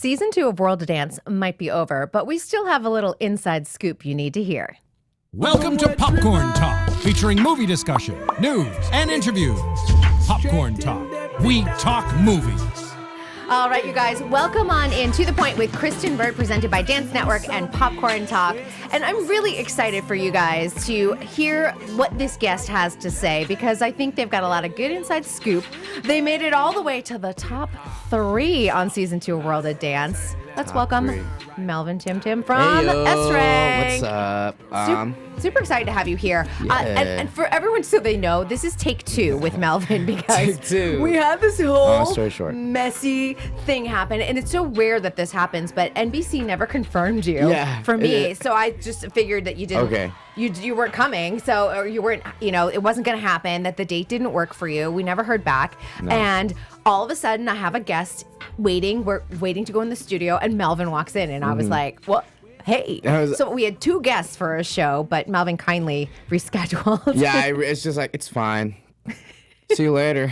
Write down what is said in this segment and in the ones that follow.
Season 2 of World of Dance might be over, but we still have a little inside scoop you need to hear. Welcome to Popcorn Talk, featuring movie discussion, news, and interviews. Popcorn Talk. We talk movies. All right, you guys, welcome on in To The Point with Kristyn, Burtt, presented by Dance Network and Popcorn Talk. And I'm really excited for you guys to hear what this guest has to say, because I think they've got a lot of good inside scoop. They made it all the way to the top 3 on Season 2 of World of Dance. Let's welcome Melvin Timtim from S-Ring. What's up? Super excited to have you here. Yeah. And for everyone, so they know, this is take 2 with Melvin, because Take 2. we had this whole story short. messy thing happen. And it's so rare that this happens, but NBC never confirmed you for me. So I just figured that you didn't. Okay. You weren't coming, or you weren't, it wasn't going to happen, that the date didn't work for you. We never heard back. No. And all of a sudden, I have a guest waiting. We're waiting to go in the studio, and Melvin walks in, and I was like, what? Hey. So we had 2 guests for a show, but Melvin kindly rescheduled. Yeah, it's just like, it's fine. See you later.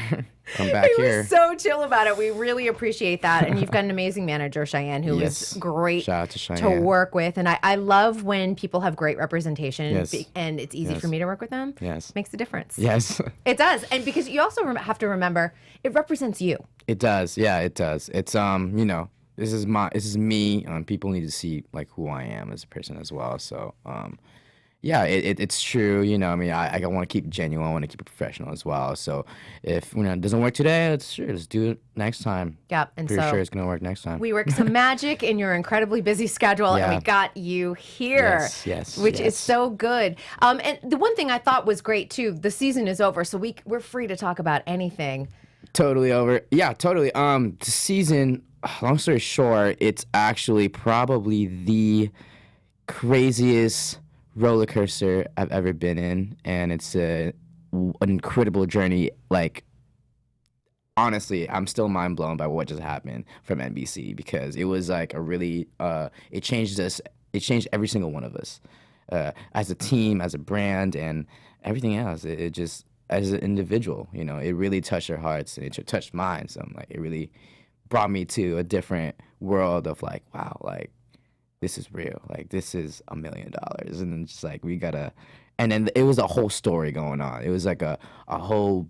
I'm back He here. was so chill about it. We really appreciate that. And you've got an amazing manager, Cheyenne, who is great Shout out to Cheyenne. to work with. And I love when people have great representation, and it's easy for me to work with them. Yes. Makes a difference. Yes. It does. And because you also have to remember, it represents you. It does. Yeah, it does. It's this is me. People need to see like who I am as a person as well. So yeah, it's true. I want to keep it genuine. I want to keep it professional as well. So if it doesn't work today, let's do it next time. Yep. And Pretty so sure it's gonna work next time. we worked some magic in your incredibly busy schedule, and we got you here. Yes. Which is so good. And the one thing I thought was great too, the season is over, so we're free to talk about anything. Totally over. Yeah, totally. The season, long story short, it's actually probably the craziest roller coaster I've ever been in, and it's an incredible journey. Like, honestly, I'm still mind blown by what just happened from NBC, because it was like a really it changed us. It changed every single one of us as a team, as a brand, and everything else. It just, as an individual, it really touched our hearts, and it touched mine. So I'm like, it really brought me to a different world of like, wow, like, this is real. Like, this is $1 million. And then just like, we gotta, and then it was a whole story going on. It was like a whole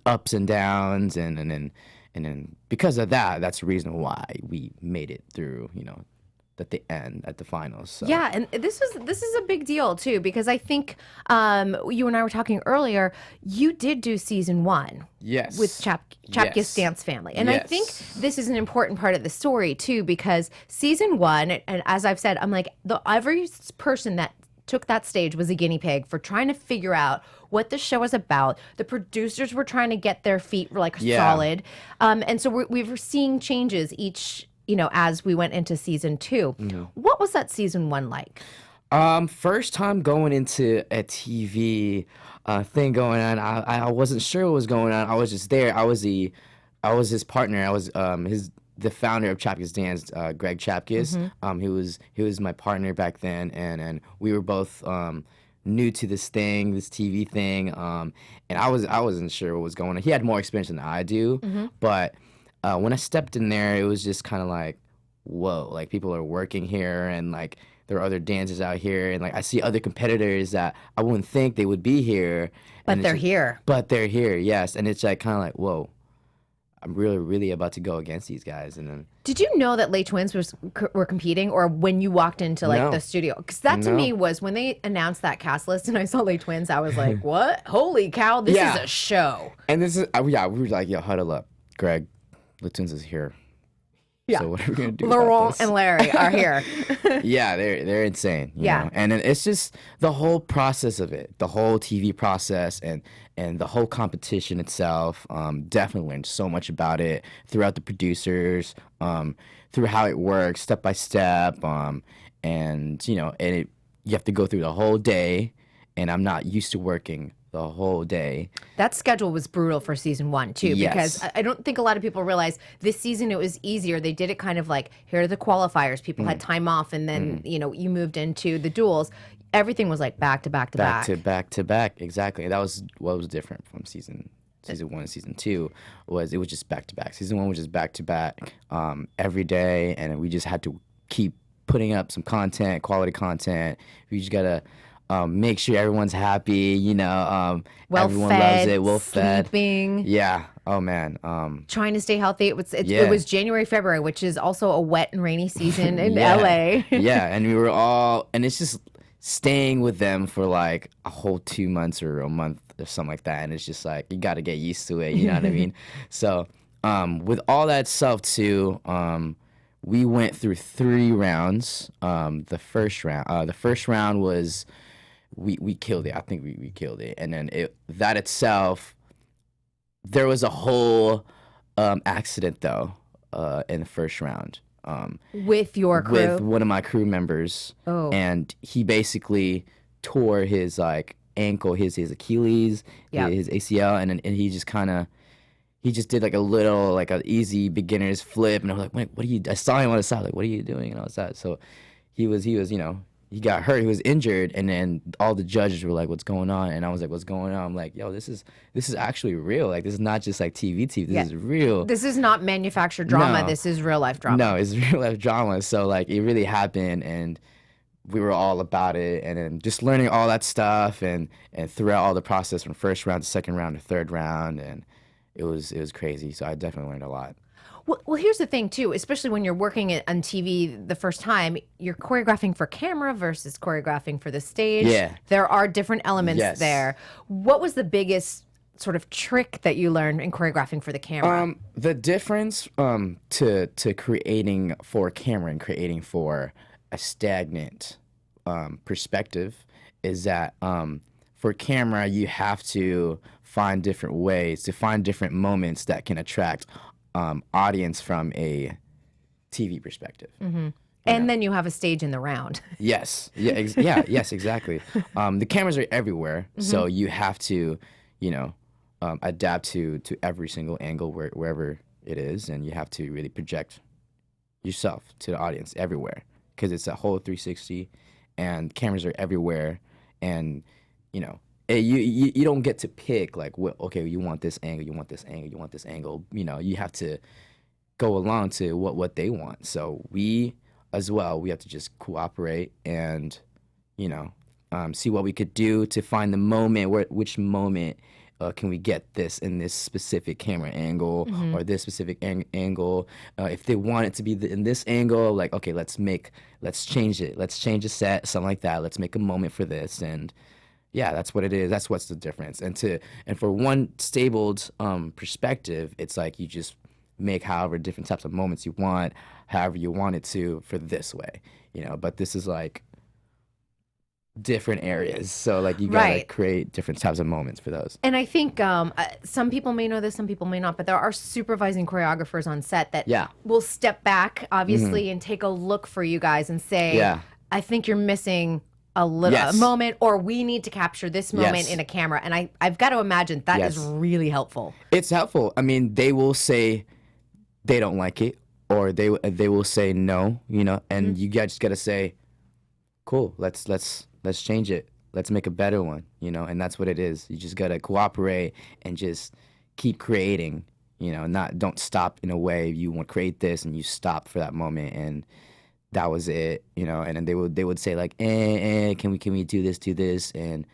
ups and downs. And then because of that, that's the reason why we made it through, at the end, at the finals. So. Yeah, and this is a big deal too, because I think you and I were talking earlier. You did do season 1, yes, with Chapkiss Dance Family, and I think this is an important part of the story too, because season 1, and as I've said, I'm like, every person that took that stage was a guinea pig for trying to figure out what the show was about. The producers were trying to get their feet solid, and so we're seeing changes each. As we went into season 2. Mm-hmm. What was that season 1 like? First time going into a TV thing going on. I wasn't sure what was going on. I was just there. I was his partner. I was the founder of Chapkiss Dance, Greg Chapkiss. Mm-hmm. He was my partner back then, and we were both new to this TV thing. And I wasn't sure what was going on. He had more experience than I do, mm-hmm. but. When I stepped in there, it was just kind of like, whoa, like people are working here, and like there are other dancers out here, and like I see other competitors that I wouldn't think they would be here. But they're here. But they're here, yes. And it's like kind of like, whoa, I'm really, really about to go against these guys. And then, did you know that Les Twins were competing, or when you walked into the studio? Because that to me was when they announced that cast list, and I saw Les Twins, I was like, what? Holy cow, this is a show. And this is, we were like, yo, huddle up, Greg. Les Twins is here. Yeah. So what are we gonna do? Laurent and Larry are here. Yeah, they're insane. You know? And then it's just the whole process of it, the whole TV process, and the whole competition itself. Definitely learned so much about it throughout the producers, through how it works step by step, and you have to go through the whole day, and I'm not used to working the whole day. That schedule was brutal for season 1 too, because I don't think a lot of people realize this season it was easier. They did it kind of like, here are the qualifiers. People had time off, and then you moved into the duels. Everything was like back to back to back. Back to back. Exactly. That was what was different from season season 1 and season 2 was just back to back. Season 1 was just back to back every day, and we just had to keep putting up some content, quality content. We just gotta make sure everyone's happy, Well everyone fed, loves it, well fed. sleeping. Yeah. Oh man. Trying to stay healthy. It was January, February, which is also a wet and rainy season in LA. Yeah, and we were all, and it's just staying with them for like a whole 2 months or a month or something like that, and it's just like you got to get used to it. You know what I mean? So with all that stuff too, we went through 3 rounds. The first round was we killed it. I think we killed it, and then that itself. There was a whole accident though in the first round. With your crew? With one of my crew members. Oh. And he basically tore his like ankle, his Achilles, his ACL, and he just did like a little like an easy beginner's flip, and I was like, wait, what are you? I saw him on the side, like, what are you doing? And all that. So he was he got hurt, he was injured, and then all the judges were like, what's going on? And I was like, what's going on? I'm like, yo, this is actually real. Like, this is not just like TV. This is real. This is not manufactured drama. No. This is real life drama. No, it's real life drama. So like, it really happened, and we were all about it, and then just learning all that stuff, and throughout all the process from first round to second round to third round, and it was crazy. So I definitely learned a lot. Well, here's the thing, too, especially when you're working on TV the first time, you're choreographing for camera versus choreographing for the stage. Yeah. There are different elements there. What was the biggest sort of trick that you learned in choreographing for the camera? The difference to creating for camera and creating for a stagnant perspective is that for camera, you have to find different ways, to find different moments that can attract audience from a TV perspective. Mm-hmm. And then you have a stage in the round. Yes. Yes, exactly. The cameras are everywhere, so you have to, adapt to every single angle wherever it is, and you have to really project yourself to the audience everywhere, because it's a whole 360, and cameras are everywhere, and you don't get to pick like, okay, you want this angle, you want this angle, you want this angle. You have to go along to what they want. So we as well, we have to just cooperate and see what we could do to find the moment, which moment can we get this in this specific camera angle or this specific angle. If they want it to be in this angle, like, okay, let's change it. Let's change a set, something like that. Let's make a moment for this. And yeah, that's what it is. That's what's the difference. And for one stabled perspective, it's like you just make however different types of moments you want, however you want it to for this way, But this is like different areas, so like you gotta create different types of moments for those. And I think some people may know this, some people may not, but there are supervising choreographers on set that will step back, obviously, and take a look for you guys and say, I think you're missing a moment, or we need to capture this moment in a camera. And I've got to imagine that is really helpful. It's helpful. I mean, they will say they don't like it, or they will say no, and you guys just got to say, cool, let's change it. Let's make a better one, and that's what it is. You just got to cooperate and just keep creating, don't stop in a way. You want to create this and you stop for that moment, and that was it, and then they would say like, can we do this, and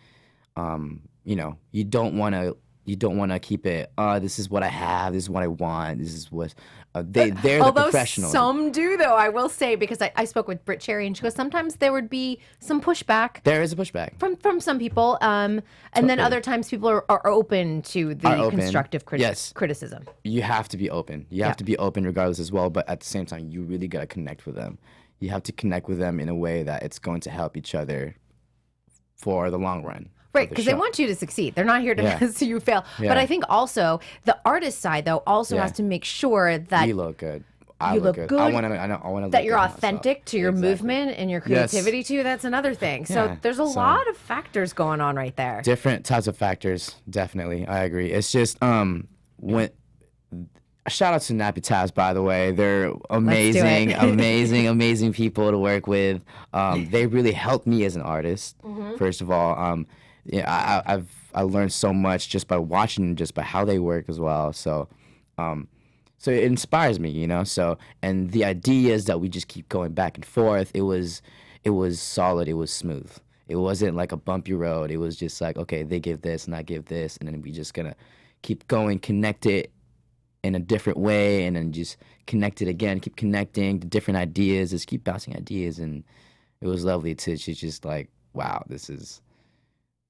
you don't want to keep it. This is what I have. This is what I want. This is what they're the professionals. Some do, though, I will say, because I spoke with Britt Cherry, and she goes, sometimes there would be some pushback. There is a pushback from some people, and then other times people are open to the constructive criticism. You have to be open. You have to be open regardless as well. But at the same time, you really gotta connect with them. You have to connect with them in a way that it's going to help each other for the long run. Right, because they want you to succeed. They're not here to see you fail. Yeah. But I think also the artist side, though, also has to make sure that you look good. I look good. I want to that you're authentic to your movement and your creativity too. That's another thing. So there's a lot of factors going on right there. Different types of factors, definitely. I agree. It's just when. Shout out to Nappy Tabs, by the way. They're amazing, amazing people to work with. They really helped me as an artist. First of all, I've I learned so much just by watching, just by how they work as well. So so it inspires me, you know. So, and the ideas that we just keep going back and forth, it was solid, it was smooth. It wasn't like a bumpy road. It was just like, okay, they give this and I give this, and then we just gonna keep going, connect it in a different way, and then just connect it again, keep connecting the different ideas, just keep bouncing ideas. And it was lovely to just like, wow, there's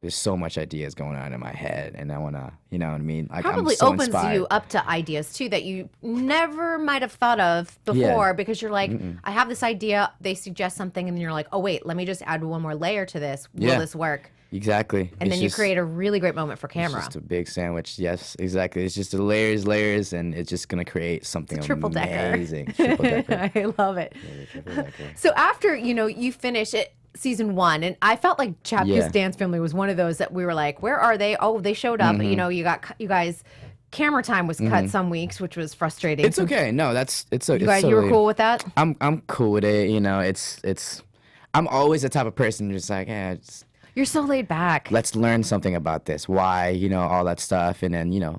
so much ideas going on in my head, and I want to, you know what I mean? Like, Probably I'm so opens inspired. you up to ideas too that you never might have thought of before, because you're like, I have this idea, they suggest something, and then you're like, oh wait, let me just add one more layer to this. Will this work? Exactly. And then you create a really great moment for camera. It's just a big sandwich. Yes, exactly. It's just the layers, and it's just going to create something amazing. Triple decker. I love it. Yeah, triple decker. So after, you finish it, season 1, and I felt like Chapka's Dance Family was one of those that we were like, where are they? Oh, they showed up. You guys, camera time was cut some weeks, which was frustrating. It's okay. No, you were cool with that? I'm cool with it. It's I'm always the type of person who's just like, You're so laid back. Let's learn something about this. Why, all that stuff, and then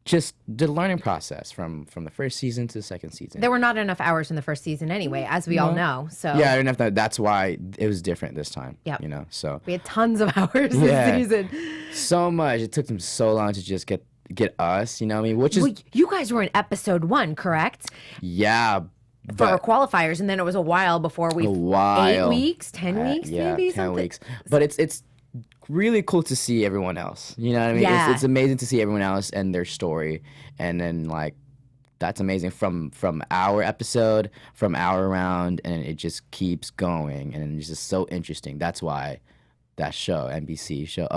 just the learning process from the first season to the second season. There were not enough hours in the first season anyway, as we all know. So yeah, enough. That's why it was different this time. Yeah. So we had tons of hours this season. So much. It took them so long to just get us. You know what I mean? Which is you guys were in episode 1, correct? Yeah. For our qualifiers, and then it was a while before 8 weeks, 10 weeks, maybe 10 something. weeks. But it's really cool to see everyone else. You know what I mean? Yeah. It's amazing to see everyone else and their story, and then like that's amazing from our episode, from our round, and it just keeps going, and it's just so interesting. That's why that show, NBC show,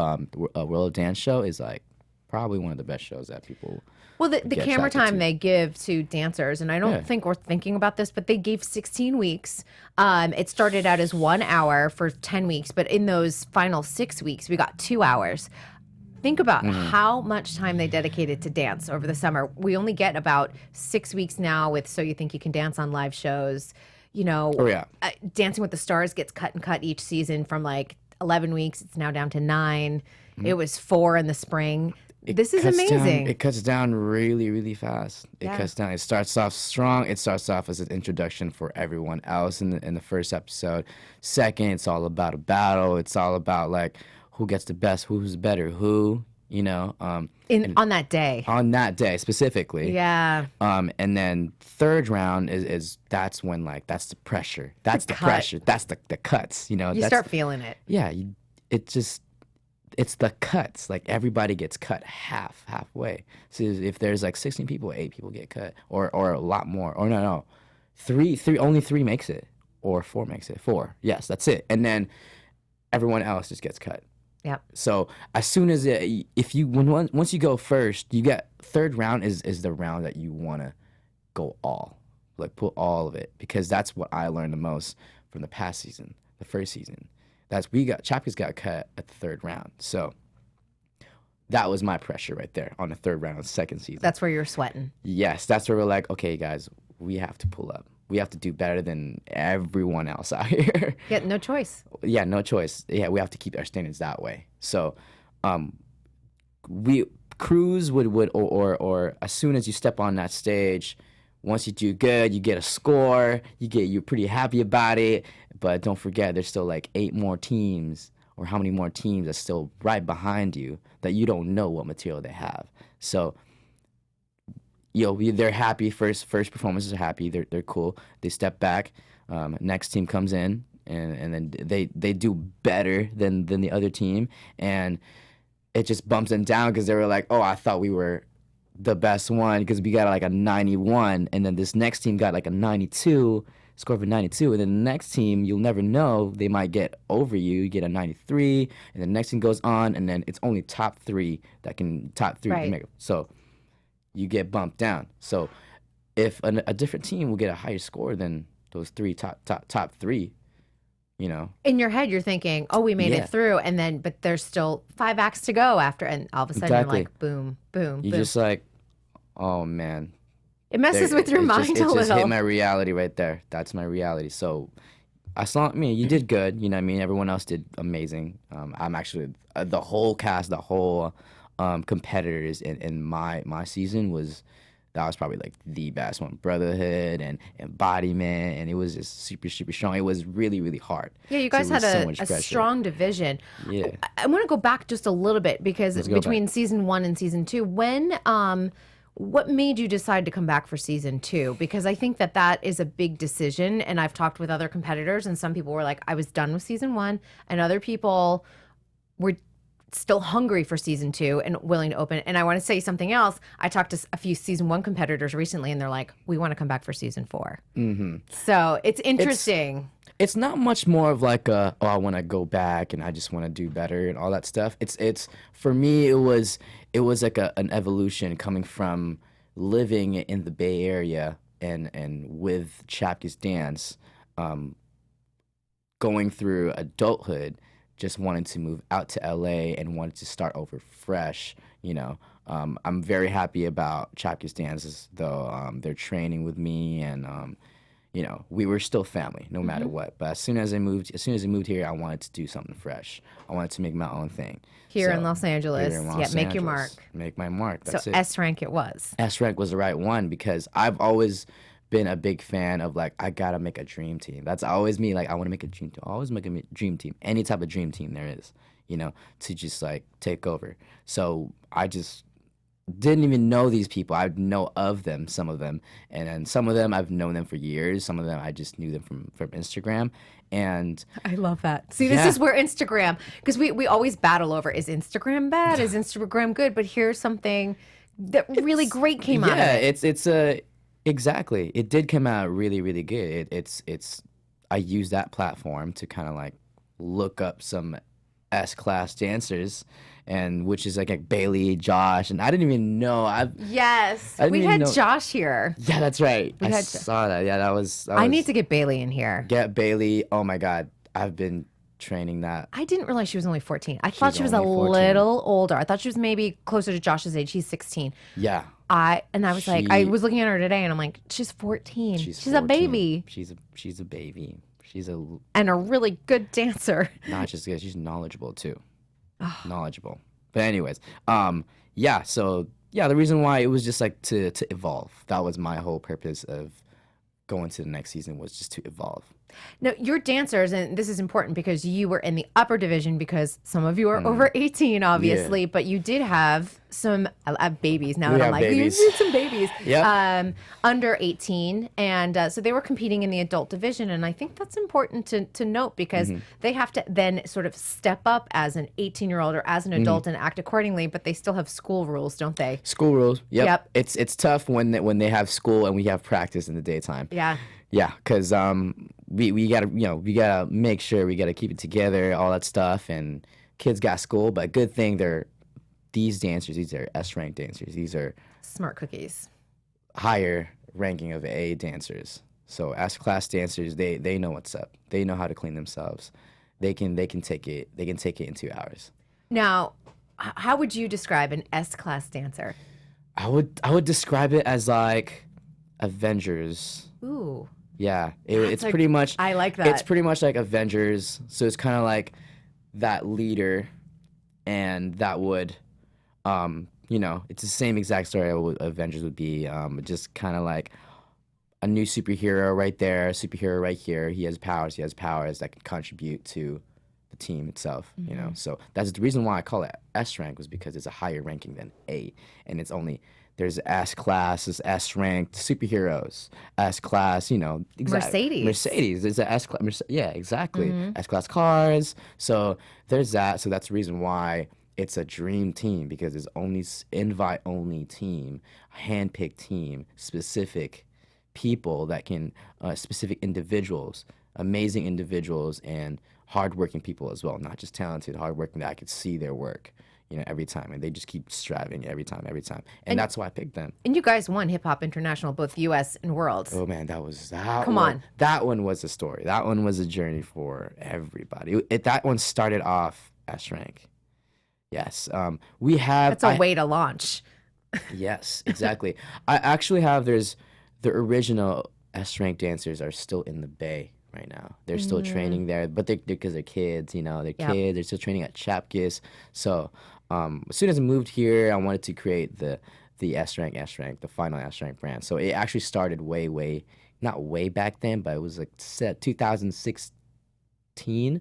World of Dance show, is like probably one of the best shows that people. Well, the camera time they give to dancers, and I don't think we're thinking about this, but they gave 16 weeks. It started out as 1 hour for 10 weeks, but in those final 6 weeks, we got 2 hours. Think about how much time they dedicated to dance over the summer. We only get about 6 weeks now with So You Think You Can Dance on live shows. Dancing with the Stars gets cut and cut each season from like 11 weeks. It's now down to 9. It was 4 in the spring. This is amazing. It cuts down really, really fast. It cuts down. It starts off strong. It starts off as an introduction for everyone else in the first episode. Second, it's all about a battle. It's all about like who gets the best, who's better, who. On that day. On that day specifically. Yeah. And then third round is that's when like that's the pressure. That's the pressure. That's the cuts. You start feeling it. Yeah. It's the cuts. Like everybody gets cut halfway. So if there's like 16 people, 8 people get cut, or a lot more. Or no, three. Only 3 makes it, or 4 makes it. 4. Yes, that's it. And then everyone else just gets cut. Yeah. So as soon as once you go first, you get third round is the round that you want to go all, like put all of it, because that's what I learned the most from the past season, the first season. Chapka's got cut at the third round. So that was my pressure right there on the third round of the second season. That's where you're sweating. Yes, that's where we're like, okay, guys, we have to pull up. We have to do better than everyone else out here. Yeah, no choice. Yeah, no choice. Yeah, we have to keep our standards that way. So crews would or as soon as you step on that stage, once you do good, you get a score. You're pretty happy about it. But don't forget, there's still like 8 more teams, or how many more teams are still right behind you that you don't know what material they have. So, they're happy. First performances are happy. They're cool. They step back. Next team comes in, and then they do better than the other team, and it just bumps them down because they were like, oh, I thought we were the best one because we got like a 91, and then this next team got like a 92. Score of a 92, and then the next team, you'll never know, they might get over you. You get a 93, and the next team goes on, and then it's only top three Right. make it. So you get bumped down. So if a different team will get a higher score than those top 3, In your head, you're thinking, oh, we made it through, but there's still 5 acts to go after, and all of a sudden you're like, boom, boom, you're boom. just like, oh man. It messes with your mind a little. It just hit my reality right there. That's my reality. So You did good. You know what I mean? Everyone else did amazing. I'm actually the whole cast, the whole competitors in my season that was probably like the best one. Brotherhood and embodiment, and it was just super, super strong. It was really, really hard. Yeah, you guys had so much a pressure. strong division. Yeah. I want to go back just a little bit because Let's go between back. season 1 and season 2, what made you decide to come back for season 2? Because I think that is a big decision, and I've talked with other competitors, and some people were like, I was done with season 1, and other people were still hungry for season 2 and willing to open. And I want to say something else. I talked to a few season 1 competitors recently, and they're like, we want to come back for season 4. Mm-hmm. So it's interesting. It's not much more of like I want to go back and I just want to do better and all that stuff. It's for me, it was like an evolution coming from living in the Bay Area and with Chapters dance, going through adulthood, just wanted to move out to LA and wanted to start over fresh. I'm very happy about Chapters dances, though. They're training with me, and we were still family no matter what. But as soon as I moved here, I wanted to do something fresh. I wanted to make my own thing. Here in Los Angeles. Make your mark. Make my mark. That's so it. S rank it was. S rank was the right one because I've always been a big fan of like, I gotta make a dream team. That's always me. Like, I want to make a dream team. I always make a dream team. Any type of dream team there is, to just like take over. So I just didn't even know these people. I know of them, some of them, and then some of them I've known them for years. Some of them I just knew them from Instagram. And I love that. See, this is where Instagram, because we always battle over, is Instagram bad? Is Instagram good? But here's something that really great came out of it. Yeah, exactly. It did come out really, really good. I use that platform to kind of like look up some S-class dancers, and which is like Bailey, Josh, and I didn't even know. We had Josh here. Yeah, that's right. I saw that. Yeah, that was. I need to get Bailey in here. Get Bailey. Oh my God, I've been training that. I didn't realize she was only 14. I thought she was a little older. I thought she was maybe closer to Josh's age. He's 16. Yeah. I was looking at her today, and I'm like, she's 14. She's 14. A baby. She's a baby. And a really good dancer. Not just good, she's knowledgeable too. Knowledgeable. But anyways, so the reason why it was just like to evolve. That was my whole purpose of going to the next season, was just to evolve. Now, your dancers, and this is important because you were in the upper division because some of you are over 18, obviously, but you did have some babies. Now that I'm like, babies. You need some babies. Under 18. And so they were competing in the adult division. And I think that's important to note because they have to then sort of step up as an 18-year-old or as an adult and act accordingly, but they still have school rules, don't they? School rules. Yep. It's tough when they have school and we have practice in the daytime. Yeah. Yeah, because we gotta make sure we gotta keep it together, all that stuff, and kids got school. But good thing these dancers, these are S-rank dancers. These are smart cookies. Higher ranking of A dancers. So S-class dancers, they know what's up. They know how to clean themselves. They can take it. They can take it in 2 hours. Now, how would you describe an S-class dancer? I would describe it as like Avengers. Ooh. Yeah, it's pretty much. I like that. It's pretty much like Avengers. So it's kind of like that leader, and that would, it's the same exact story Avengers would be. Just kind of like a new superhero right there, superhero right here. He has powers that can contribute to the team itself. So that's the reason why I call it S rank, was because it's a higher ranking than A, and it's only. There's S-class, there's S-ranked superheroes, S-class, Mercedes. There's a S-class, yeah, exactly. S-class cars. So there's that. So that's the reason why it's a dream team, because it's only invite-only team, hand-picked team, specific people that can, specific individuals, amazing individuals, and hardworking people as well. Not just talented, hardworking, that I could see their work. Every time, and they just keep striving every time, and that's why I picked them. And you guys won Hip Hop International, both U.S. and Worlds. Oh man, that was that one was a story. That one was a journey for everybody. That one started off S rank. Yes, we have. That's a way to launch. Yes, exactly. I actually have. There's the original S rank dancers are still in the Bay right now. They're still training there, but because they're kids, you know, they're kids. They're still training at Chapkis. So as soon as I moved here, I wanted to create the S rank, the final S rank brand. So it actually started way, not way back then, but it was like 2016.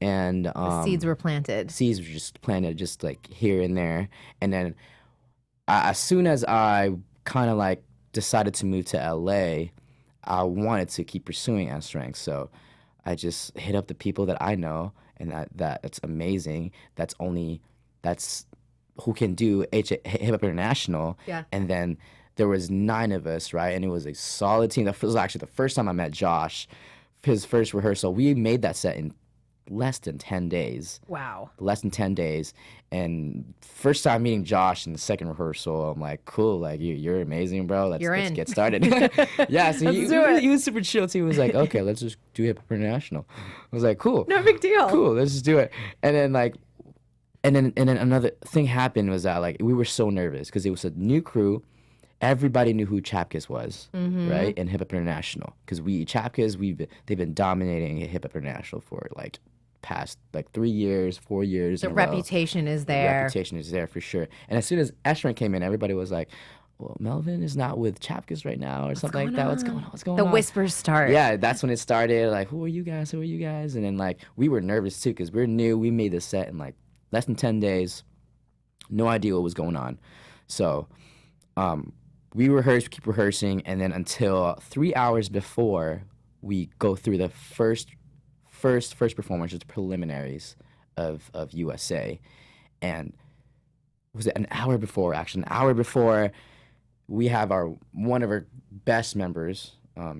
And the seeds were planted. Seeds were just planted, just like here and there. And then as soon as I kind of like decided to move to LA, I wanted to keep pursuing S rank. So I just hit up the people that I know, and that's amazing. That's who can do Hip Hop International. Yeah. And then there was 9 of us, right? And it was a solid team. That was actually the first time I met Josh. His first rehearsal, we made that set in less than 10 days. Wow. Less than 10 days. And first time meeting Josh in the second rehearsal, I'm like, cool, like you're amazing, bro. Let's get started. Yeah, so he was super chill too. He was like, okay, let's just do Hip Hop International. I was like, cool. No big deal. Cool, let's just do it. And then another thing happened was that like we were so nervous because it was a new crew. Everybody knew who Chapkis was, right? And Hip Hop International, because Chapkis, they've been dominating Hip Hop International for like past like 3 years, 4 years. The reputation is there. The reputation is there for sure. And as soon as S-Rank came in, everybody was like, well, Melvin is not with Chapkis right now, or something like that. What's going on? What's going on? The whispers start. Yeah, that's when it started. Like, who are you guys? Who are you guys? And then like we were nervous too because we're new. We made this set in like less than 10 days. No idea what was going on. So we keep rehearsing, and then until 3 hours before we go through the first performance, the preliminaries of USA. And was it an hour before, actually? An hour before, we have one of our best members.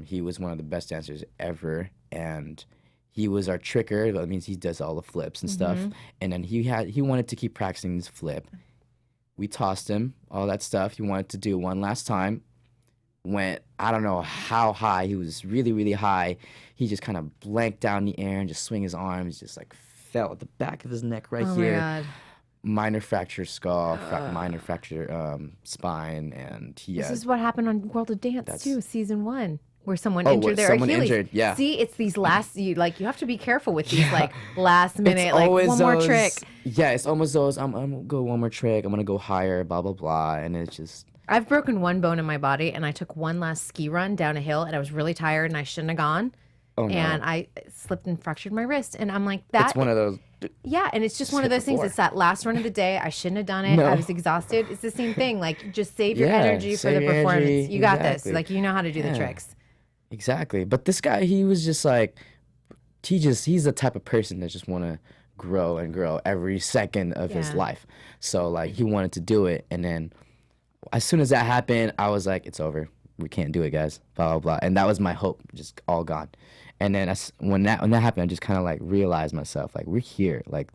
He was one of the best dancers ever, and he was our tricker. That means he does all the flips and stuff. And then he wanted to keep practicing his flip. We tossed him all that stuff. He wanted to do one last time. Went, I don't know how high. He was really, really high. He just kind of blanked down in the air and just swing his arms. Just like fell at the back of his neck right here. Oh my God. Minor fracture skull, minor fracture spine, and This is what happened on World of Dance too, season 1. Where someone Oh, injured their someone Achilles. injured, yeah. See, it's these last you have to be careful with these like last minute It's like always one more those- trick. Yeah, it's almost those. I'm gonna go one more trick. I'm gonna go higher. Blah blah blah, and it's just. I've broken one bone in my body, and I took one last ski run down a hill, and I was really tired, and I shouldn't have gone. Oh no. And I slipped and fractured my wrist, and I'm like that. It's one of those. Yeah, and it's just one hit of those things. before. It's that last run of the day. I shouldn't have done it. No. I was exhausted. It's the same thing. Like just save your Yeah, energy for the save your performance. energy. You got this. Exactly. Like you know how to do the Yeah. tricks. Exactly, but this guy, he was just like, he's the type of person that just want to grow and grow every second of his Yeah. life. So like he wanted to do it, and then as soon as that happened, I was like, it's over. We can't do it, guys. Blah blah blah, and that was my hope, just all gone. And then when that happened, I just kind of like realized myself, like we're here, like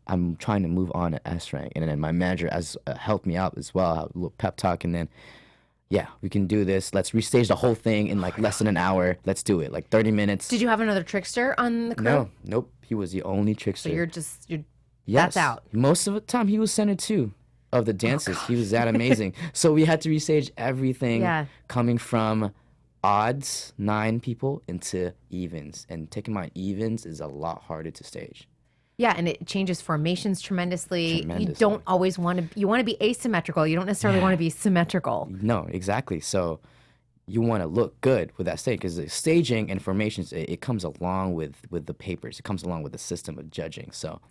I'm trying to move on to S rank, and then my manager helped me out as well, a little pep talk, and then. Yeah, we can do this. Let's restage the whole thing in like less than an hour. Let's do it, like 30 minutes. Did you have another trickster on the crew? No, nope. He was the only trickster. So you're that's out. Most of the time, he was center 2 of the dances. He was that amazing. So we had to restage everything coming from odds, 9 people, into evens. And taking my evens is a lot harder to stage. Yeah, and it changes formations tremendously. You don't always you want to be asymmetrical. You don't necessarily want to be symmetrical. No, exactly. So you want to look good with that stage because the staging and formations, it comes along with the papers. It comes along with the system of judging. So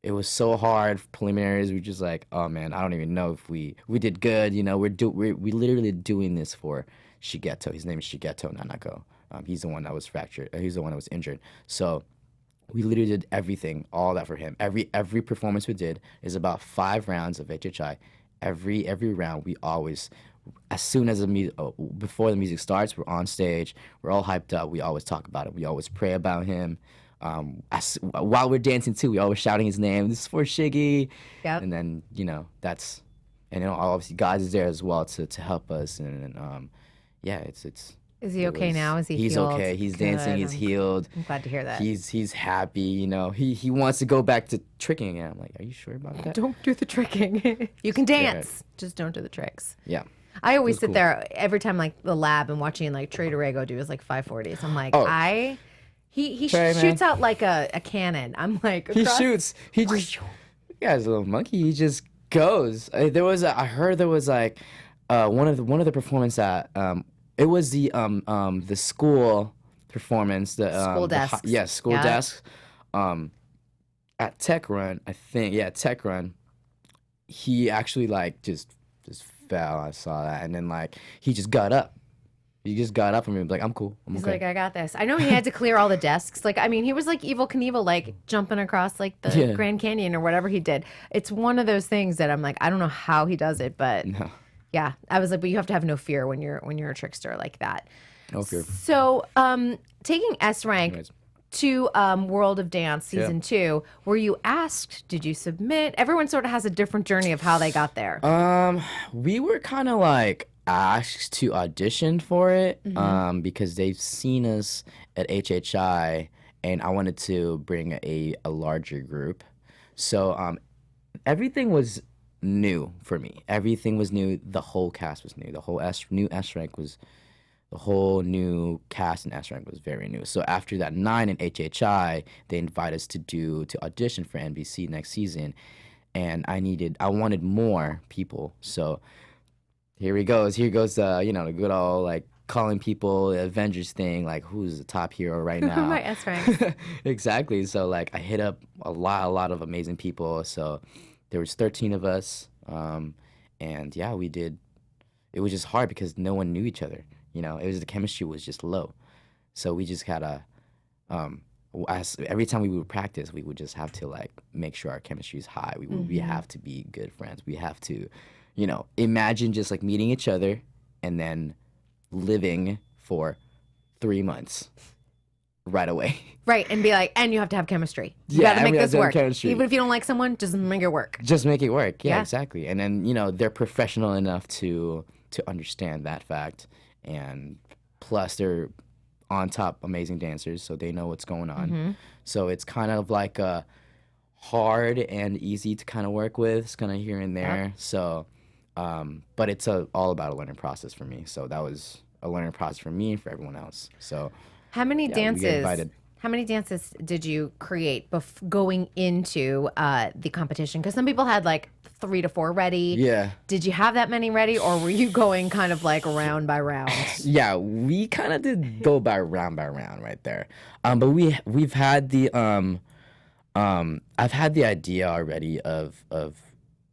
it was so hard. Preliminaries, we just like, oh man, I don't even know if we did good. You know, we literally doing this for Shigeto. His name is Shigeto Nanako. He's the one that was fractured. He's the one that was injured. So we literally did everything, all that for him. Every performance we did is about 5 rounds of HHI. Every round, we always, as soon as before the music starts, we're on stage. We're all hyped up. We always talk about it. We always pray about him. While we're dancing too, we always shouting his name. This is for Shiggy. Yep. And then obviously God is there as well to help us. And it's. Is he okay now? Is he He's healed? okay. He's Good. dancing. He's healed. I'm glad to hear that. He's happy. You know, he wants to go back to tricking again. I'm like, are you sure about that? Don't do the tricking. You can dance. Just don't do the tricks. Yeah. I always sit there every time like the lab and watching like Trey Dorego do his like 540s. I'm like, he shoots out like a cannon. I'm like, he shoots. He just he's a little monkey. He just goes. I heard there was like one of the performance that it was the school performance, the school desks. School desks. At Tech Run, I think, Tech Run, he actually like just fell. I saw that, and then like he just got up. He just got up and was like, I'm cool. He's okay. like, I got this. I know he had to clear all the desks. Like, I mean, he was like Evel Knievel, like jumping across like the Grand Canyon or whatever he did. It's one of those things that I'm like, I don't know how he does it, but yeah, I was like, but you have to have no fear when you're a trickster like that. No fear. So, taking S rank to World of Dance season 2, were you asked? Did you submit? Everyone sort of has a different journey of how they got there. We were kind of like asked to audition for it because they've seen us at HHI, and I wanted to bring a larger group. So everything was new for me. Everything was new. The whole cast was new. The whole new S rank was. The whole new cast in S rank was very new. So after that 9 in HHI, they invited us to audition for NBC next season, and I wanted more people. So here goes the the good old like calling people the Avengers thing, like who's the top hero right now. My S rank. Exactly. So like I hit up a lot of amazing people. So there was 13 of us, and yeah, we did. It was just hard because no one knew each other. The chemistry was just low, so we just gotta. Every time we would practice, we would just have to like make sure our chemistry is high. We have to be good friends. We have to, imagine just like meeting each other and then living for 3 months right away. Right, and be like, and you have to have chemistry. You Yeah, gotta make this work. chemistry. Even if you don't like someone, just make it work. Just make it work. Yeah, exactly. And then they're professional enough to understand that fact. And plus, they're on top amazing dancers, so they know what's going on. So it's kind of like a hard and easy to kind of work with. It's kind of here and there. So, but it's all about a learning process for me. So that was a learning process for me and for everyone else. So how many dances? How many dances did you create going into the competition? Because some people had like 3 to 4 ready. Yeah. Did you have that many ready, or were you going kind of like round by round? Yeah, we kind of did go by round right there. But we've had the I've had the idea already of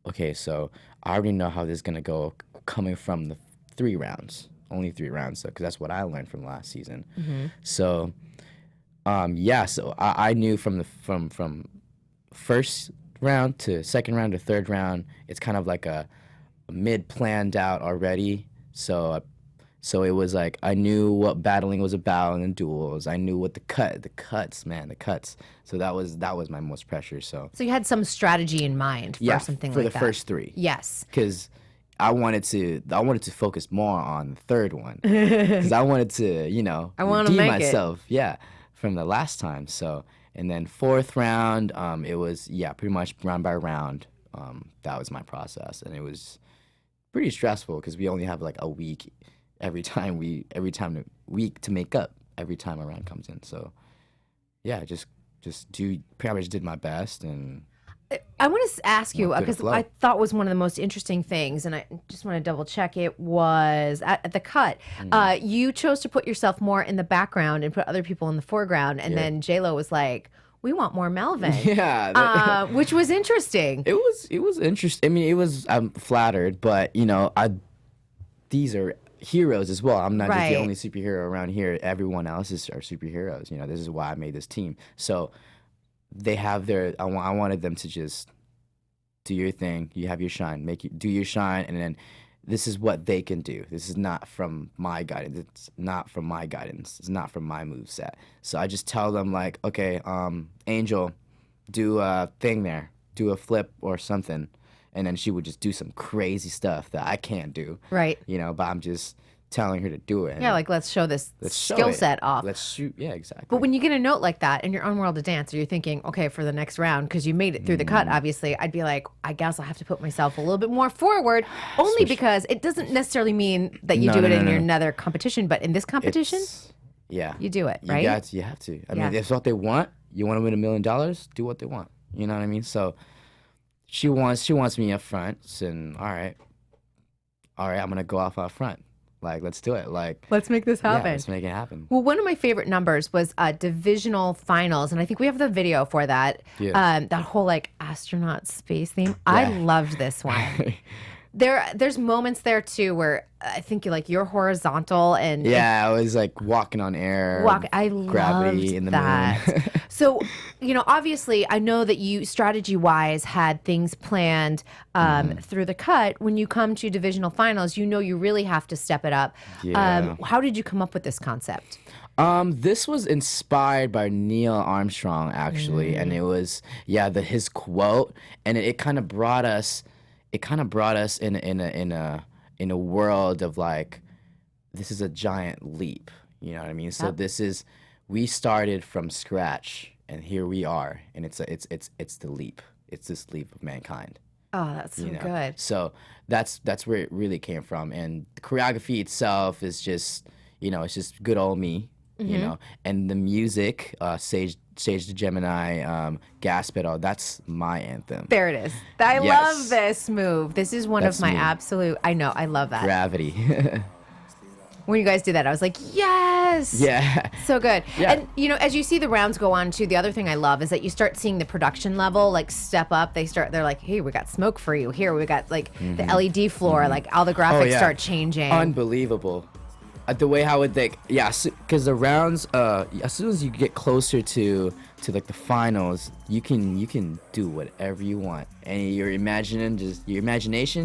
okay, so I already know how this is gonna go coming from the 3 rounds, only 3 rounds, so because that's what I learned from last season. So. So I knew from first round to second round to third round, it's kind of like a mid planned out already. So it was like I knew what battling was about in the duels. I knew what the cuts. So that was my most pressure. So you had some strategy in mind for something for like the that. first 3. Yes, because I wanted to focus more on the third one because I wanted to I want to redeem make myself. Yeah. From the last time. So, and then 4th round, it was, pretty much round by round. That was my process. And it was pretty stressful because we only have like a week every time a week to make up every time a round comes in. So, yeah, pretty much did my best. And I want to ask you, because I thought was one of the most interesting things, and I just want to double check it, was at the cut. You chose to put yourself more in the background and put other people in the foreground, and then J-Lo was like, we want more Melvin. Yeah. Which was interesting. It was interesting. I mean, I'm flattered, but, these are heroes as well. I'm not just the only superhero around here. Everyone else are superheroes. This is why I made this team. So they have I wanted them to just do your thing. You have your shine. Do your shine, and then this is what they can do. This is not from my guidance. It's not from my guidance. It's not from my moveset. So I just tell them like, okay, Angel, do a thing there. Do a flip or something. And then she would just do some crazy stuff that I can't do. Right. But I'm just telling her to do it. Yeah, like let's show this skill set off. Let's shoot. Yeah, exactly. But when you get a note like that and you're on World of Dance, or you're thinking, okay, for the next round, because you made it through the cut, obviously, I'd be like, I guess I'll have to put myself a little bit more forward, only because it doesn't necessarily mean that you do it in another competition, but in this competition, you do it, right? You have to. I mean, if that's what they want, you want to win $1 million, do what they want. You know what I mean? So she wants me up front, and all right, I'm gonna go off up front. Like, let's do it. Like, let's make this happen. Yeah, let's make it happen. Well, one of my favorite numbers was divisional finals, and I think we have the video for that. Yeah. That whole like astronaut space theme. Yeah. I loved this one. There's moments there too where I think you're horizontal and I was like walking on air. I gravity loved in the that. moon. So, obviously, I know that you strategy-wise had things planned through the cut. When you come to divisional finals, you really have to step it up. Yeah. How did you come up with this concept? This was inspired by Neil Armstrong, actually, and it was his quote, and it kind of brought us. It kind of brought us in a world of like, this is a giant leap. You know what I mean? So we started from scratch, and here we are, and it's the leap. It's this leap of mankind. Oh, that's so good. So that's where it really came from, and the choreography itself is just it's just good old me. And the music, Sage the Gemini, gas pedal, that's my anthem. There it is. I love this move. This is one of my absolute, I know, I love that. Gravity. When you guys do that, I was like, yes. Yeah. So good. Yeah. And, as you see the rounds go on, too, the other thing I love is that you start seeing the production level, like, step up. They're like, hey, we got smoke for you. Here, we got, like, the LED floor. Like, all the graphics start changing. Unbelievable. The way how it because the rounds, as soon as you get closer to like the finals, you can do whatever you want, and your imagination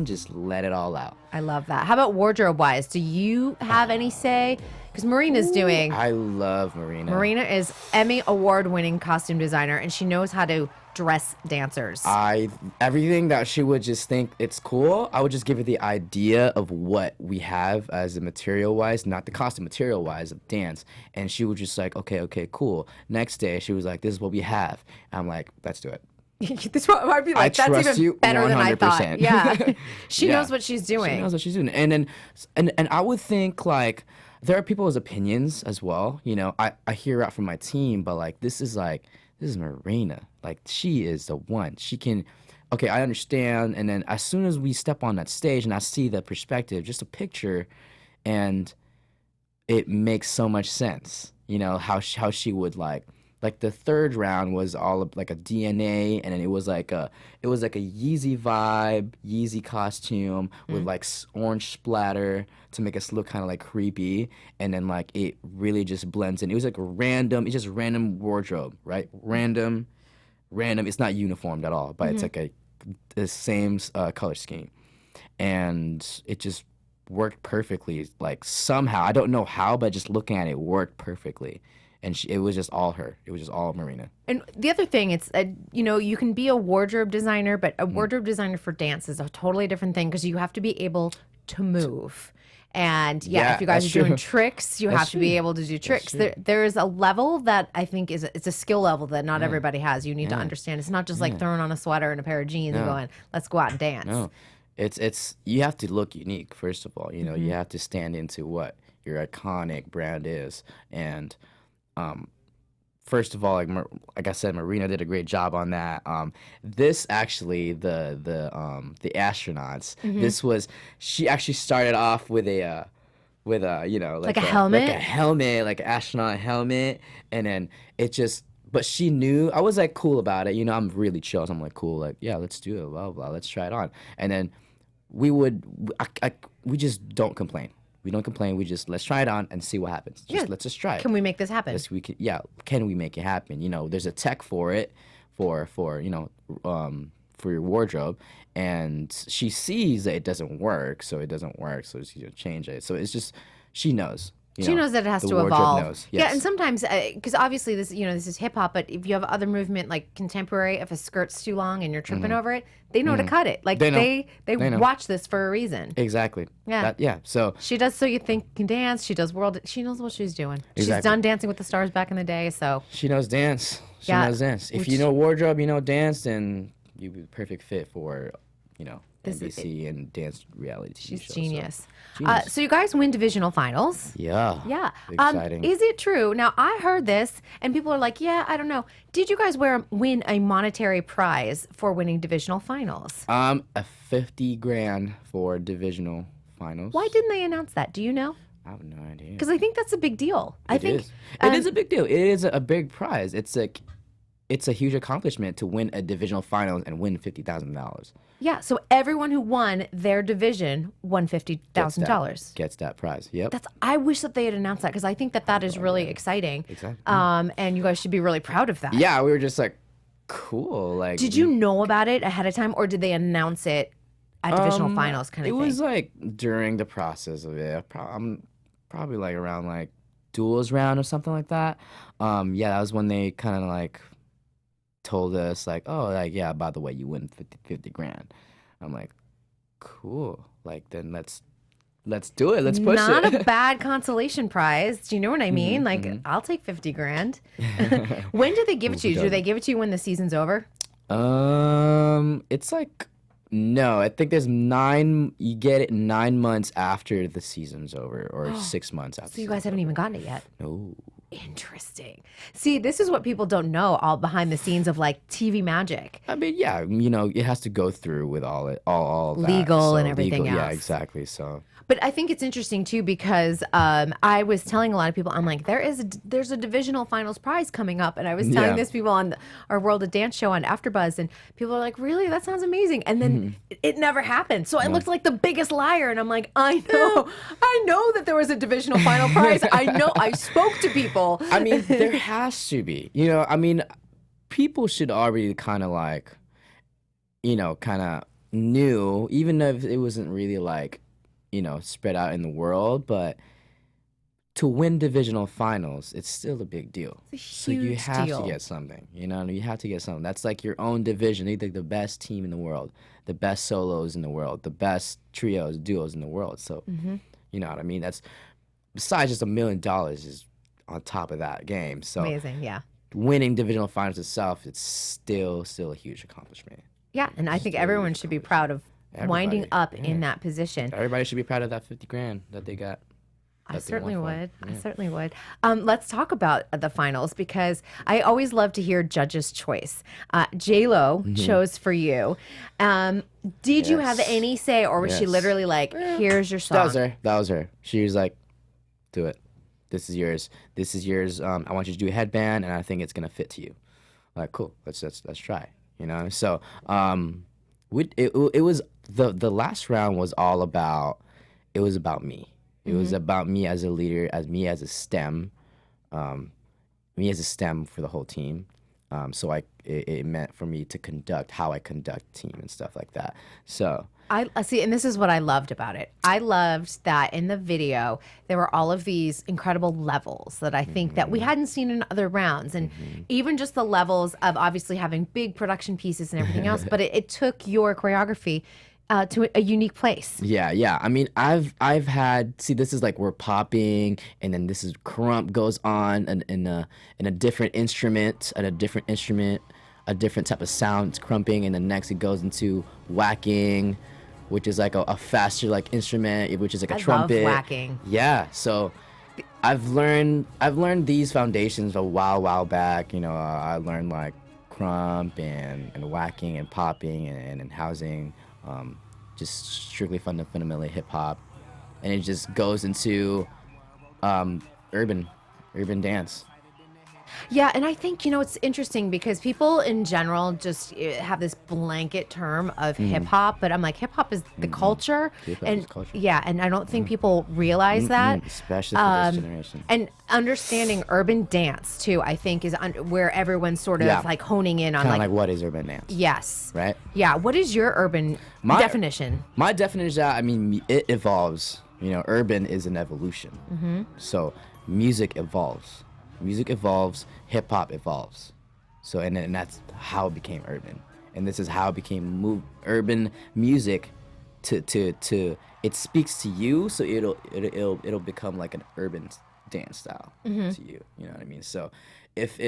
just let it all out. I love that. How about wardrobe wise? Do you have any say? Because Marina's doing. I love Marina. Marina is Emmy award-winning costume designer, and she knows how to dress dancers. Everything that she would just think it's cool, I would just give her the idea of what we have as a material-wise, not the costume, material-wise of dance, and she would just like, okay, cool. Next day, she was like, this is what we have. And I'm like, let's do it. This one, I'd be like, that's even better 100%. Than I thought. Yeah, she knows what she's doing. She knows what she's doing, and then and I would think like there are people's opinions as well. I hear out from my team, but like this is Marina. Like, she is the one. She can, I understand. And then as soon as we step on that stage and I see the perspective, just a picture, and it makes so much sense. How she would like the third round was all of like a DNA, and then it was like a Yeezy vibe, Yeezy costume with like orange splatter to make us look kind of like creepy, and then like it really just blends in. It was like it's just random wardrobe, right? Random. It's not uniformed at all, but it's like the same color scheme, and it just worked perfectly. Like somehow, I don't know how, but just looking at it worked perfectly. And it was just all her. It was just all Marina. And the other thing, it's, you can be a wardrobe designer, but a wardrobe designer for dance is a totally different thing because you have to be able to move. And if you guys are doing tricks, you have to be able to do tricks. There is a level that I think it's a skill level that not everybody has. You need to understand. It's not just like throwing on a sweater and a pair of jeans and going, let's go out and dance. No, it's you have to look unique, first of all. You have to stand into what your iconic brand is. And first of all, like I said, Marina did a great job on that. This actually, the astronauts. This was, she actually started off with a like a helmet, like an astronaut helmet, and then it just. But she knew I was like cool about it. I'm really chill. So I'm like cool. Like let's do it. Blah blah. Let's try it on. And then we just don't complain. We don't complain. We just let's try it on and see what happens. Let's just try it. Can we make this happen? Yes, we can. Yeah, can we make it happen? There's a tech for it, for your wardrobe, and she sees that it doesn't work, so it doesn't work. So she change it. So it's just she knows. She knows that it has the to wardrobe evolve. knows. Yeah, Yes. and sometimes, because obviously this is hip hop, but if you have other movement like contemporary, if a skirt's too long and you're tripping over it, they know to cut it. Like They know. they know. watch this for a reason. Exactly. Yeah. So She does So You Think Can Dance. She does World. She knows what she's doing. She's Exactly. done Dancing with the Stars back in the day. So she knows dance. She Yeah, knows dance. If which- you know wardrobe, you know dance, then you'd be the perfect fit for, This is- NBC and dance reality TV she's shows. genius. Genius. So you guys win divisional finals. Yeah. Yeah. Exciting. Is it true? Now, I heard this, and people are like, yeah, I don't know. Did you guys win a monetary prize for winning divisional finals? A 50 grand for divisional finals. Why didn't they announce that? Do you know? I have no idea. Because I think that's a big deal. I think It is a big deal. It is a big prize. It's a huge accomplishment to win a divisional finals and win $50,000. Yeah, so everyone who won their division won $50,000. Gets that prize. Yep. I wish that they had announced that because I think that is really exciting. Exactly. And you guys should be really proud of that. Yeah, we were just like, cool. Like, Did you know about it ahead of time, or did they announce it at divisional finals kind of it thing? was like during the process of it. Probably like around like duels round or something like that. Yeah, that was when they kind of like told us like, oh, like, yeah, by the way, you win 50 grand. I'm like, cool. Like, then let's do it. Let's push Not it. a bad consolation prize. Do you know what I mean? Like, I'll take 50 grand. When do they give it to you? Do they give it to you when the season's over? It's like, no, I think you get it 9 months after the season's over, or 6 months after. So you guys haven't even gotten it yet. No. Interesting. See, this is what people don't know, all behind the scenes of like TV magic. I mean, yeah, it has to go through with all that, Legal and everything Yeah, else. exactly. So But I think it's interesting too because I was telling a lot of people, I'm like, there's a divisional finals prize coming up, and I was telling this people on our World of Dance show on AfterBuzz, and people are like, really, that sounds amazing, and then it never happened. So I looked like the biggest liar, and I'm like, I know that there was a divisional final prize. I spoke to people. I mean, there has to be. I mean, people should already kind of like, kind of knew, even if it wasn't really like, spread out in the world, but to win divisional finals, it's still a big deal. It's a huge so you have deal. to get something, you have to get something. That's like your own division. You're like the best team in the world, the best solos in the world, the best trios, duos in the world. So, you know what I mean? That's besides just $1 million is on top of that game. So Amazing, yeah. winning divisional finals itself, it's still a huge accomplishment. Yeah, and I think everyone should be proud of winding up in that position. Everybody should be proud of that 50 grand that they got. I certainly would. I certainly would. Let's talk about the finals because I always love to hear judges' choice. J-Lo chose for you. Did you have any say, or was she literally like, here's your song? That was her. She was like, do it. This is yours. This is yours. I want you to do a headband, and I think it's gonna fit to you. Like, cool. Let's try. So it was the last round was all about. It was about me. It was about me as a leader, me as a stem for the whole team. So it meant for me to conduct how I conduct team and stuff like that. So I see, and this is what I loved about it. I loved that in the video there were all of these incredible levels that I think that we hadn't seen in other rounds, and even just the levels of obviously having big production pieces and everything else. But it took your choreography to a unique place. Yeah. I mean, I've had this is like we're popping, and then this is crump goes on in a different instrument, a different type of sound, it's crumping, and then next it goes into whacking, which is like a faster like instrument, which is like a trumpet. I love whacking. Yeah, so I've learned these foundations a while back. I learned like crump and whacking and popping and housing. Just strictly fundamentally hip hop, and it just goes into urban dance. Yeah, and I think, it's interesting because people in general just have this blanket term of hip hop, but I'm like, hip hop is the culture. Hip-hop and is culture. Yeah, and I don't think people realize that. Especially for this generation. And understanding urban dance too, I think, is where everyone's sort of like honing in on Kind of like what is urban dance? Yes. Right? Yeah. What is your urban definition? My definition, I mean, it evolves You know, urban is an evolution. So music evolves. Music evolves, hip hop evolves. So and that's how it became urban. And this is how it became urban music to it speaks to you, so it'll become like an urban dance style to you. You know what I mean? So if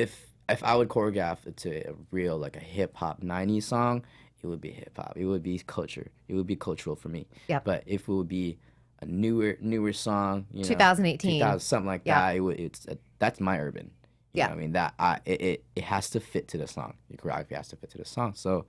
I would choreograph it to a real like a hip hop 90s song, it would be hip hop. It would be culture. It would be cultural for me. Yep. But if it would be a newer song, you know, 2018, something like that, that's my urban. You know what I mean? That it has to fit to the song. Your choreography has to fit to the song. So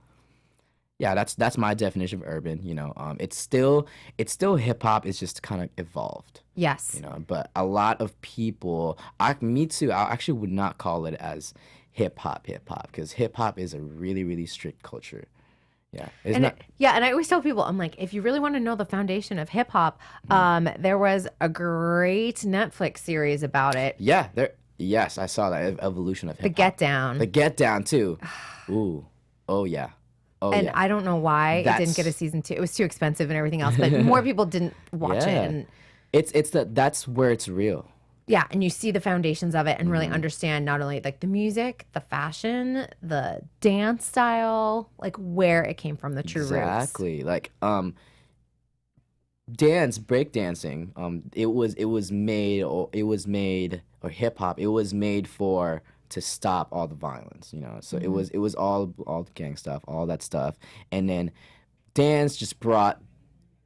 yeah, that's my definition of urban. You know, it's still hip hop. It's just kind of evolved. Yes. You know, but a lot of people, me too. I actually would not call it as hip hop because hip hop is a really really strict culture. Yeah. And I always tell people, I'm like, if you really want to know the foundation of hip hop, there was a great Netflix series about it. Yeah. Yes, I saw that evolution of hip hop. The Get Down. The Get Down too. Ooh. Oh yeah. Oh, and I don't know why it didn't get a season 2. It was too expensive and everything else, but more people didn't watch it. And that's where it's real. Yeah, and you see the foundations of it and really understand not only like the music, the fashion, the dance style, like where it came from, the true roots. Exactly. Like breakdancing, it was made or hip hop, it was made to stop all the violence, you know. So it was all the gang stuff, all that stuff. And then dance just brought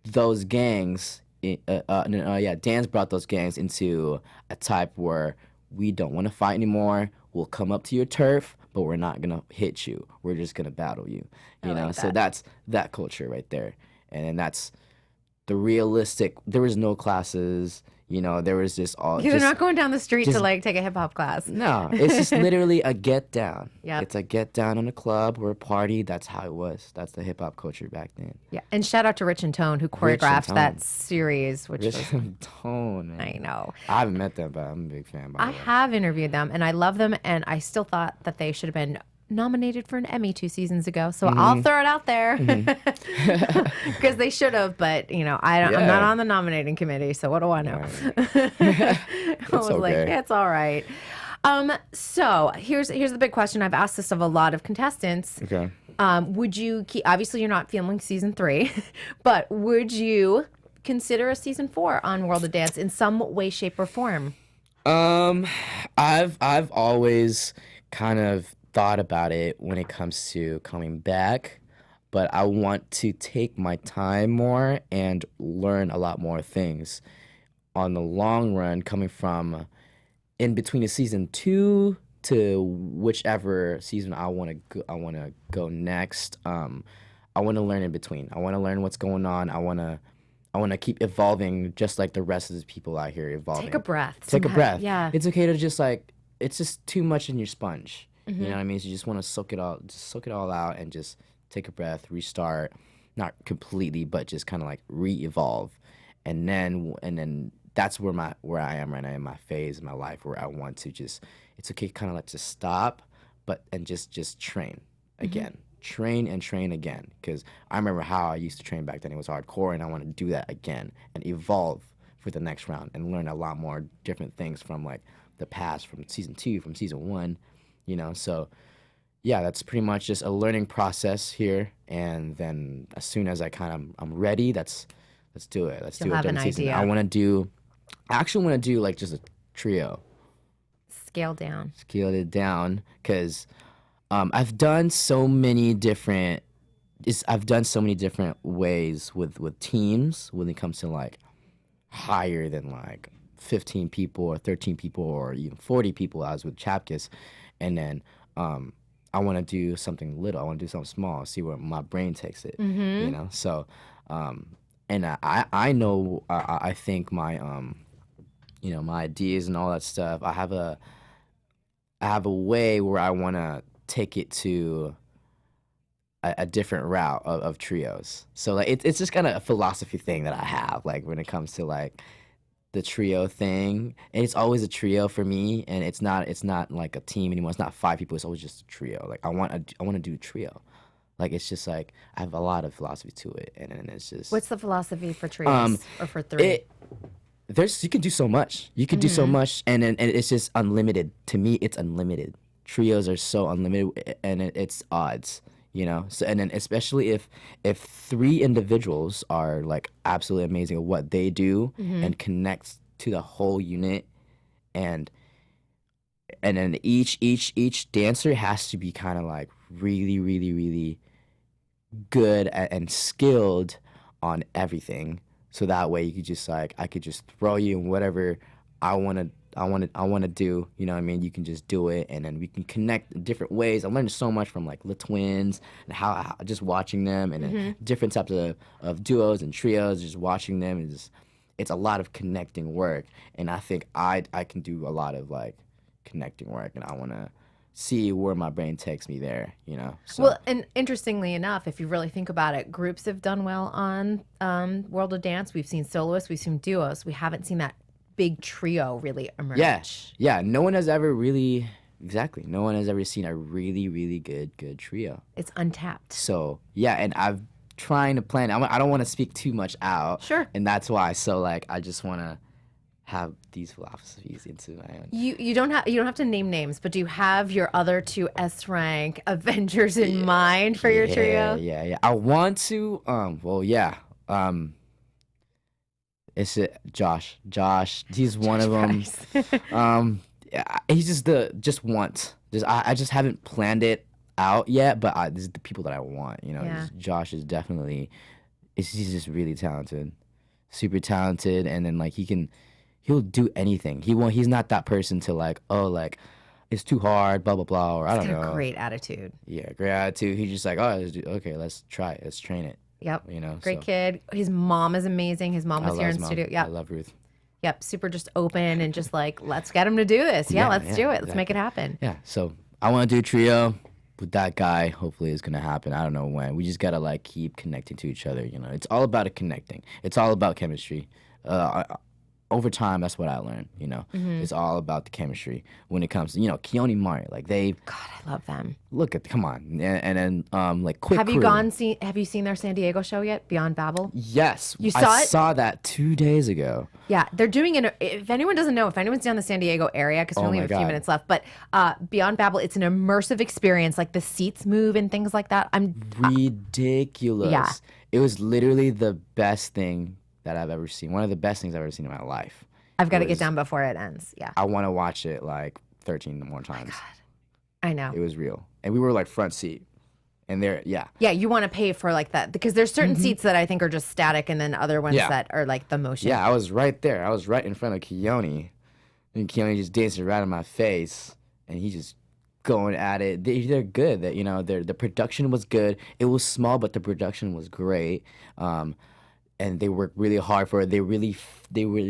those gangs dance brought those gangs into a type where we don't want to fight anymore. We'll come up to your turf, but we're not gonna hit you. We're just gonna battle you. You know, so that's that culture right there. And then that's the realistic. There was no classes. You know, there was just all. They're not going down the street to like take a hip hop class. No, it's just literally a get down. Yeah, it's a get down in a club or a party. That's how it was. That's the hip hop culture back then. Yeah, and shout out to Rich and Tone who choreographed that series. Rich and Tone. Man. I know. I haven't met them, but I'm a big fan. I have interviewed them, and I love them, and I still thought that they should have been nominated for an Emmy 2 seasons ago, so I'll throw it out there because they should have. But you know, I'm not on the nominating committee, so what do I know? I was like, it's all right. So here's the big question. I've asked this of a lot of contestants. Okay. Would you keep? Obviously, you're not filming season 3, but would you consider a season 4 on World of Dance in some way, shape, or form? I've always kind of thought about it when it comes to coming back, but I want to take my time more and learn a lot more things on the long run, coming from in between the season 2 to whichever season I want to go next. I want to learn in between. I want to learn what's going on. I want to keep evolving just like the rest of the people out here evolving. Take a breath. Take a breath. Yeah. It's okay to just like, it's just too much in your sponge. You know what I mean? So you just want to soak it all out and just take a breath, restart, not completely, but just kind of like re-evolve. And then that's where I am right now in my phase in my life where I want to just, it's okay kind of like to stop, and just train again. Train and train again. Because I remember how I used to train back then. It was hardcore, and I want to do that again and evolve for the next round and learn a lot more different things from like the past, from season 2, from season 1. You know, so yeah, that's pretty much just a learning process here. And then as soon as I'm ready, let's do it. Let's do it during the season. I actually want to do like just a trio. Scale it down, because I've done so many different ways with teams when it comes to like higher than like 15 people or 13 people or even 40 people. I was with Chapkis. And then I want to do something little. I want to do something small, see where my brain takes it, you know? So, and I know, I think my, you know, my ideas and all that stuff, I have a way where I want to take it to a different route of trios. So, like, it's just kind of a philosophy thing that I have, like, when it comes to, like, the trio thing, and it's always a trio for me, and it's not like a team anymore. It's not 5 people. It's always just a trio. Like I want to do a trio, Like it's just like I have a lot of philosophy to it, and it's just What's the philosophy for trios or for three? You can do so much. You can do so much, and it's just unlimited. To me, it's unlimited. Trios are so unlimited, and it's odds. So and then especially if three individuals are like absolutely amazing at what they do and connects to the whole unit, and then each dancer has to be kind of like really really really good and skilled on everything, so that way you could just like I could just throw you in whatever I want to do, you know what I mean? You can just do it, and then we can connect in different ways. I learned so much from like the twins and how just watching them, and then different types of duos and trios, just watching them, and it's a lot of connecting work, and I think I can do a lot of like connecting work, and I want to see where my brain takes me there, So. Well, and interestingly enough, if you really think about it, groups have done well on World of Dance. We've seen soloists, we've seen duos. We haven't seen that big trio really emerge. Yeah. No one has ever really, exactly. No one has ever seen a really, really good trio. It's untapped. So yeah, and I'm trying to plan. I don't want to speak too much out. Sure. And that's why. So like, I just want to have these philosophies into my own. You don't have to name names, but do you have your other two S rank Avengers in mind for your trio? Yeah. I want to. It's Josh. He's one of them. He's just once. I just haven't planned it out yet, but this is the people that I want. Josh is definitely. He's just really talented, super talented, and then like he'll do anything. He's not that person to like it's too hard, blah blah blah, or I don't know. Great attitude. Yeah, great attitude. He's just like, okay, let's try it, let's train it. Yep. Great kid. His mom is amazing. His mom was here in studio. Yeah. I love Ruth. Yep. Super just open and just like, let's get him to do this. Yeah, let's do it. Let's make it happen. Yeah. So I want to do a trio with that guy. Hopefully it's going to happen. I don't know when. We just got to like keep connecting to each other. It's all about connecting. It's all about chemistry. Over time, that's what I learned, It's all about the chemistry when it comes to, Keone Mari, like God, I love them. Come on. And then, like, quick Have you seen their San Diego show yet, Beyond Babel? Yes. You saw it? I saw that 2 days ago. Yeah, they're doing it. If anyone doesn't know, if anyone's down the San Diego area, because we only have a few minutes left, but Beyond Babel, it's an immersive experience. Like the seats move and things like that. Ridiculous. Yeah. It was literally the best thing that I've ever seen. One of the best things I've ever seen in my life. I've got to get down before it ends. Yeah. I want to watch it like 13 more times. God. I know. It was real. And we were like front seat. And Yeah, you want to pay for like that because there's certain seats that I think are just static and then other ones that are like the motion. Yeah, I was right there. I was right in front of Keone. And Keone just dancing right in my face. And he just going at it. They're good. The production was good. It was small, but the production was great. And they work really hard for it. They really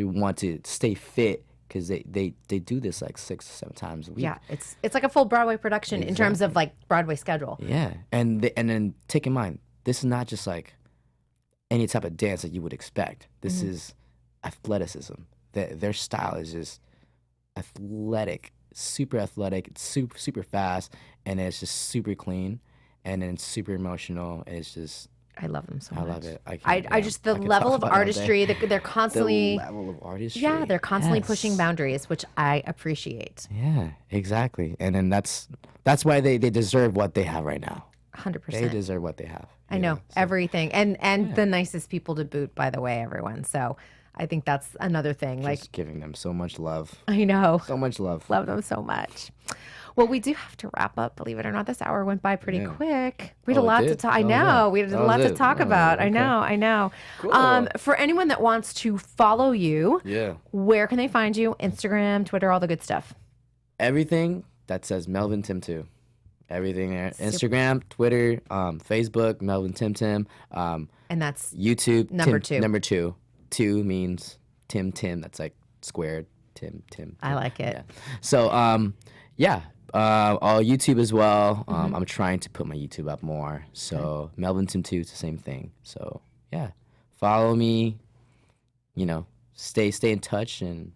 want to stay fit because they do this like 6 or 7 times a week. Yeah, it's like a full Broadway production in terms of like Broadway schedule. Yeah, and then take in mind, this is not just like any type of dance that you would expect. This is athleticism. Their style is just athletic, super super fast, and it's just super clean, and then super emotional. And it's just. I love them so much. I love it. I just the level of artistry. They're constantly the level of artistry. Yeah, they're constantly pushing boundaries, which I appreciate. Yeah, exactly. And then that's why they deserve what they have right now. 100%. They deserve what they have. I know everything, and the nicest people to boot, by the way, everyone. So I think that's another thing. Just like giving them so much love. I know. So much love. Love them so much. Well, we do have to wrap up. Believe it or not, this hour went by pretty quick. We had a lot to talk. I know we had a lot to talk about. Okay. I know. Cool. For anyone that wants to follow you, where can they find you? Instagram, Twitter, all the good stuff. Everything that says Melvin Timtim. Everything there. Instagram, Twitter, Facebook, Melvin Timtim. And that's YouTube. Number 2. Number 2. 2 means Tim. That's like squared. Tim. I like it. Yeah. So all YouTube as well. I'm trying to put my YouTube up more. So Melvin Timtim, it's the same thing. So yeah, follow me. Stay in touch, and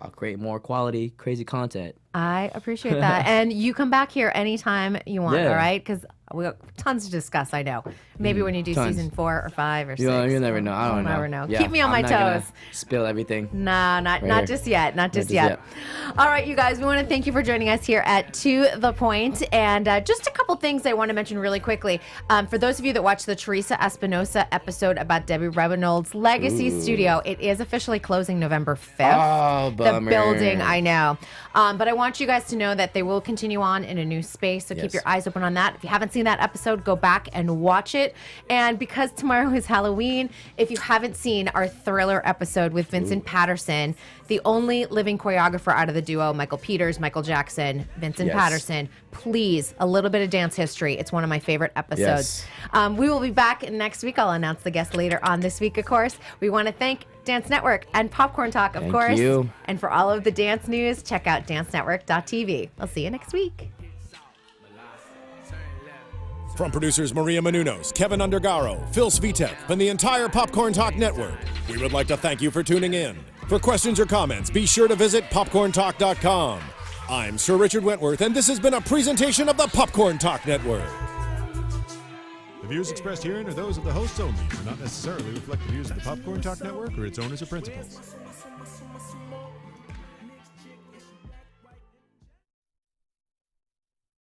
I'll create more quality, crazy content. I appreciate that. And you come back here anytime you want, Yeah. all right? Because we got tons to discuss, I know. Maybe when you do tons. season 4 or 5 or 6. You'll never know. I don't know. You'll never know. Yeah, Keep me on my I'm not gonna toes. spill everything. Nah, not here. just yet. Not just just yet. yet. All right, you guys, we want to thank you for joining us here at To The Point. And just a couple things I want to mention really quickly. For those of you that watched the Teresa Espinosa episode about Debbie Reynolds' Legacy Studio, it is officially closing November 5th. Oh, bummer. The building, I know. But I want you guys to know that they will continue on in a new space, so keep Yes. your eyes open on that. If you haven't seen that episode, go back and watch it. And because tomorrow is Halloween, if you haven't seen our Thriller episode with Vincent Patterson, the only living choreographer out of the duo, Michael Peters, Michael Jackson, Vincent Yes. Patterson, please, a little bit of dance history. It's one of my favorite episodes. Yes. We will be back next week. I'll announce the guest later on this week, of course. We want to thank Dance Network and Popcorn Talk, of Thank course. you. And for all of the dance news, check out dancenetwork.tv. I'll see you next week. From producers Maria Menounos, Kevin Undergaro, Phil Svitek, and the entire Popcorn Talk Network, we would like to thank you for tuning in. For questions or comments, be sure to visit popcorntalk.com. I'm Sir Richard Wentworth, and this has been a presentation of the Popcorn Talk Network. The views expressed herein are those of the hosts only and do not necessarily reflect the views of the Popcorn Talk Network or its owners or principals.